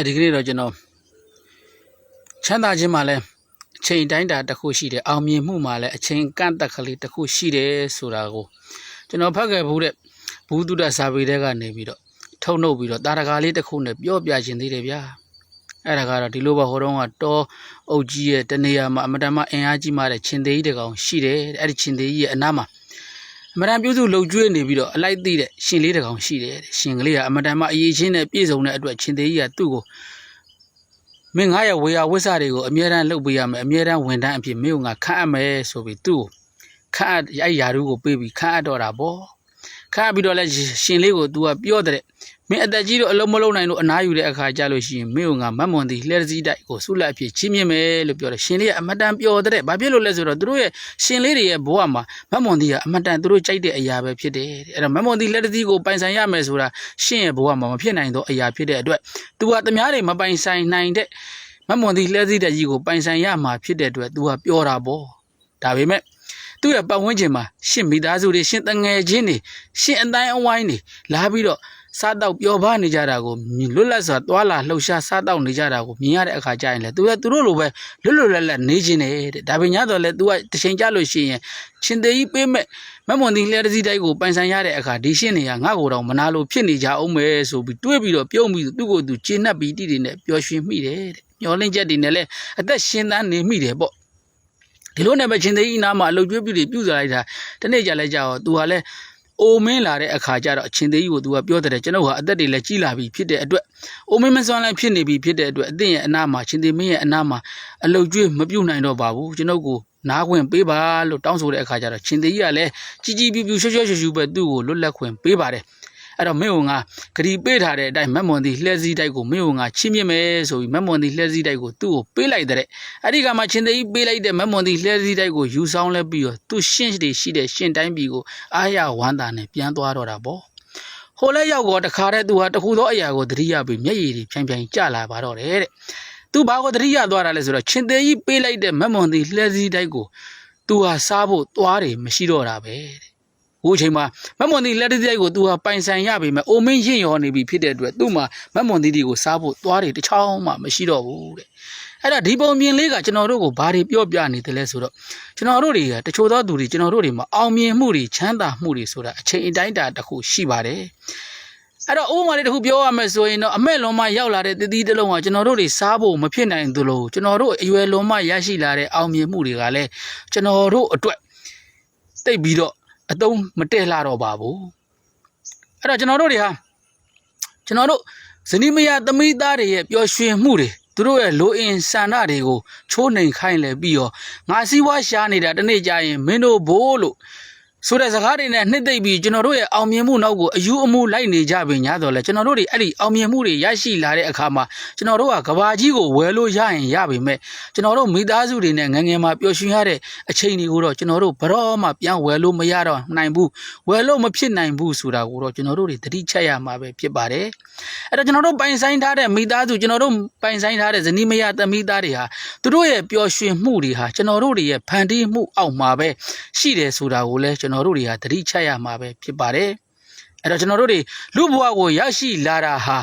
ဒီကနေ့တော့ကျွန်တော်ချမ်းသာခြင်းမှာလည်းအချိန်တိုင်းတာတစ်ခုရှိတယ်အောင်မြင်မှုမှာလည်းအချိန်ကန့်သတ်ကလေးတစ်ခုရှိတယ်ဆိုတာကိုကျွန်တော်ဖတ်ခဲ့ဘူးတဲ့ဘူးတုဒ္ဒစာပေတွေကနေပြီးတော့ထုတ်နှုတ်ပြီးတော့တာရကာလေးတစ်ခုနဲ့ပြောပြခြင်းသေးတယ်ဗျာအဲ့ဒါကတော့ဒီလိုပါဟိုတုန်းကတောအုပ်ကြီးရဲ့တနေရာမှာအမတန်မှအင်အားကြီးမှတဲ့ချင်းသေးကြီးတကောင်ရှိတယ်အဲ့ဒီချင်းသေးကြီးရဲ့အနားမှာအမတန်ပြုစုလှုပ်ကျွေးနေပြီးတော့အလိုက်သိတဲ့ရှင်လေးတကောင်ရှိတယ်ရှင်ကလေးကအမတန်မှအရေးချင်းနဲ့ပြည့်စုံတဲ့အတွက်ချင်းသေးကြီးကသူ့ကိုမင်းငါရဲ့ဝေယဝိဆတွေကိုအမြဲတမ်းလှုပ်ပေးရမယ်အမြဲတမ်းဝန်တန်းအဖြစ်မင်းကငါခန့်အပ်မယ်ဆိုပြီးသူ့ကိုခန့်အဲ့ယာရုကိုပေးပြီးခန့်အပ်တော့တာပေါ့ခန့်ပြီးတော့လဲရှင်လေးကို तू ကပြောတဲ့မင်းအသက်ကြီးတော့အလုံးမလုံးနိုင်လို့အနားယူတဲ့အခါကြလို့ရှိရင်မင်းကငါမတ်မွန်သည်လှဲစည်းတိုက်ကိုဆုလက်အဖြစ်ချီးမြှင့်မယ်လို့ပြောတယ်ရှင်လေးကအမတန်ပျော်တဲ့ဘာဖြစ်လို့လဲဆိုတော့သူတို့ရဲ့ရှင်လေးတွေရဲ့ဘဝမှာမတ်မွန်သည်ကအမတန်သူတို့ကြိုက်တဲ့အရာပဲဖြစ်တယ်အဲ့တော့မတ်မွန်သည်လှဲစည်းကိုပိုင်ဆိုင်ရမယ်ဆိုတာရှင်ရဲ့ဘဝမှာမဖြစ်နိုင်သောအရာဖြစ်တဲ့အတွက် तू ကသမားတွေမပိုင်ဆိုင်နိုင်တဲ့မတ်မွန်သည်လှဲစည်းတဲ့ကြီးကိုပိုင်ဆိုင်ရမှာဖြစ်တဲ့အတွက် तू ကပြောတာပေါ့ဒါပေမဲ့သူ့ရဲ့ပတ်ဝန်းကျင်မှာရှင်မိသားစုတွေရှင်တငယ်ချင်းတွေရှင်အတိုင်းအဝိုင်းတွေလာပြီးတော့စားတော့ပျော်ပါနေကြတာကိုလွတ်လပ်စွာသွာလာလှုပ်ရှားစားတော့နေကြတာကိုမြင်ရတဲ့အခါကျရင်လေသူတို့လိုပဲလွတ်လွတ်လပ်လပ်နေခြင်းတဲ့ဒါပေမဲ့တော့လေ तू ကတချိန်ကြလို့ရှိရင်ရှင်သေးကြီးပေးမဲ့မမွန်ဒီလှဲတစည်းတိုက်ကိုပိုင်ဆိုင်ရတဲ့အခါဒီရှင်တွေကငါ့ကိုတော့မနာလို့ဖြစ်နေကြအောင်ပဲဆိုပြီးတွေးပြီးတော့ပြုံးပြီးသူ့ကိုသူကျေနပ်ပြီးတိတွေနဲ့ပျော်ရွှင်မိတယ်တဲ့မျောလင့်ချက်တွေနဲ့လည်းအသက်ရှင်သန်နေမိတယ်ပေါ့ဒီလိုနဲ့ပဲချင်းသေးကြီးနားမှာအလုပ်ကျွေးပြုတ်စားလိုက်တာတနေ့ကြလဲကြောက် तू ကလည်းအိုမင်းလာတဲ့အခါကျတော့အချင်းသေးကြီးကို तू ကပြောတယ်ကျွန်တော်ဟာအသက်တွေလည်းကြီးလာပြီဖြစ်တဲ့အတွက်အိုမင်းမစွမ်းလည်းဖြစ်နေပြီဖြစ်တဲ့အတွက်အသင်ရဲ့အနာမှာချင်းသေးမင်းရဲ့အနာမှာအလုပ်ကျွေးမပြုတ်နိုင်တော့ပါဘူးကျွန်တော်ကိုနားခွင့်ပေးပါလို့တောင်းဆိုတဲ့အခါကျတော့ချင်းသေးကြီးကလည်းကြီးပြူရှုပ်ပဲသူ့ကိုလွတ်လပ်ခွင့်ပေးပါတယ်အဲ့တော့မင်းကငါဂရီပေးထားတဲ့အတိုင်းမတ်မွန်ဒီလှဲစည်းတိုက်ကိုမင်းကငါချီးမြှင့်မယ်ဆိုပြီးမတ်မွန်ဒီလှဲစည်းတိုက်ကိုသူ့ကိုပေးလိုက်တဲ့အဲ့ဒီကမှချင်းသေးကြီးပေးလိုက်တဲ့မတ်မွန်ဒီလှဲစည်းတိုက်ကိုယူဆောင်လဲပြီးတော့သူ့ရှင့်တွေရှိတဲ့ရှင့်တိုင်းပြည်ကိုအားရဝမ်းသာနဲ့ပြန်သွားတော့တာပေါ့ဟိုလဲရောက်တော့တခါတည်းသူဟာတခုသောအရာကိုသတိရပြီးမျက်ရည်တွေဖြိုင်ကျလာပါတော့တယ်တဲ့သူဘာကိုသတိရသွားတာလဲဆိုတော့ချင်းသေးကြီးပေးလိုက်တဲ့မတ်မွန်ဒီလှဲစည်းတိုက်ကိုသူဟာစားဖို့သွားတယ်မရှိတော့တာပဲတဲ့ဟိုအချိန်မှာမတ်မွန်ဒီလက်တည်းကို तू ဟာပိုင်ဆိုင်ရပြီမဲ့အိုမင်းရင့်ရော်နေပြီဖြစ်တဲ့အတွက်သူ့မှာမတ်မွန်ဒီကိုစားဖို့သွားတယ်တချောင်းမှမရှိတော့ဘူးတဲ့အဲ့ဒါဒီပုံပြင်လေးကကျွန်တော်တို့ကိုဘာတွေပြောပြနေတယ်လဲဆိုတော့ကျွန်တော်တို့တွေကတချို့သောသူတွေကျွန်တော်တို့တွေမှာအောင်မြင်မှုတွေချမ်းသာမှုတွေဆိုတာအချိန်အတိုင်းတာတစ်ခုရှိပါတယ်အဲ့တော့ဥပမာလေးတစ်ခုပြောရမယ်ဆိုရင်တော့အမဲ့လွန်မှရောက်လာတဲ့တတိတလုံးကကျွန်တော်တို့တွေစားဖို့မဖြစ်နိုင်သလိုကျွန်တော်တို့အရွယ်လွန်မှရရှိလာတဲ့အောင်မြင်မှုတွေကလည်းကျွန်တော်တို့အတွက်တိတ်ပြီးတော့အတုံးမတည့်လာတော့ပါဘူးအဲ့တော့ကျွန်တော်တို့ဇနီးမယားသမီးသားတွေရဲ့ပျော်ရွှင်မှုတွေသူတို့ရဲ့လိုအင်ဆန္ဒတွေကိုချိုးနှိမ်ခိုင်းလဲပြီးတော့ငါစီးပွားရှားနေတာတနေ့ကျရင်မင်းတို့ဘိုးလို့ဆိုတဲ့စကားတွေနဲ့နှစ်သိမ့်ပြီးကျွန်တော်တို့ရဲ့အောင်မြင်မှုနောက်ကိုအယူအမူလိုက်နေကြပြီညာတော့လဲကျွန်တော်တို့တွေအဲ့ဒီအောင်မြင်မှုတွေရရှိလာတဲ့အခါမှာကျွန်တော်တို့ကကဘာကြီးကိုဝယ်လို့ရရင်ရပါမယ်ကျွန်တော်တို့မိသားစုတွေနဲ့ငငယ်မှာပျော်ရွှင်ရတဲ့အချိန်တွေကိုတော့ကျွန်တော်တို့ဘရောမှပြန်ဝယ်လို့မရတော့နိုင်ဘူးဝယ်လို့မဖြစ်နိုင်ဘူးဆိုတာကိုတော့ကျွန်တော်တို့တွေသတိချက်ရမှာပဲဖြစ်ပါတယ်အဲ့တော့ကျွန်တော်တို့ပိုင်ဆိုင်ထားတဲ့မိသားစုကျွန်တော်တို့ပိုင်ဆိုင်ထားတဲ့ဇနီးမယားသမီးသားတွေဟာသူတို့ရဲ့ပျော်ရွှင်မှုတွေဟာကျွန်တော်တို့တွေရဲ့ဖန်တီးမှုအောက်မှာပဲရှိတယ်ဆိုတာကိုလည်းကျွန်တော်တို့တွေဟာသတိချက်ရမှာပဲဖြစ်ပါတယ်အဲ့တော့ကျွန်တော်တို့တွေလူဘဝကိုရရှိလာတာဟာ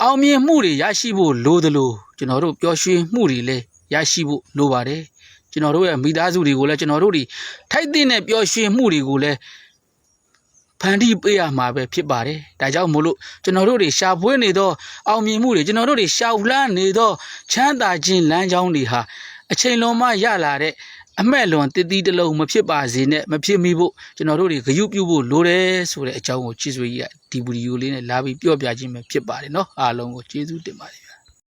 အောင်မြင်မှုတွေရရှိဖို့လိုသလိုကျွန်တော်တို့ပျော်ရွှင်မှုတွေလည်းရရှိဖို့လိုပါတယ်ကျွန်တော်တို့ရဲ့မိသားစုတွေကိုလည်းကျွန်တော်တို့တွေထိုက်တဲ့ပျော်ရွှင်မှုတွေကိုလည်းဖန်တီးပေးရမှာပဲဖြစ်ပါတယ်ဒါကြောင့်မို့လို့ကျွန်တော်တို့တွေရှာဖွေနေသောအောင်မြင်မှုတွေကျွန်တော်တို့တွေရှာလန်းနေသောချမ်းသာခြင်းလမ်းကြောင်းတွေဟာအချိန်လွန်မှရလာတဲ့အမဲ့လွန်တည်တလုံးမဖြစ်ပါစေနဲ့မဖြစ်မိဖို့ကျွန်တော်တို့တွေဂရုပြုဖို့လိုတယ်ဆိုတဲ့အကြောင်းကိုချစ်ဆွေကြီးကဒီဗီဒီယိုလေးနဲ့လာပြီးပြောပြခြင်းပဲဖြစ်ပါတယ်เนาะအားလုံးကိုကျေးဇူးတင်ပါတယ်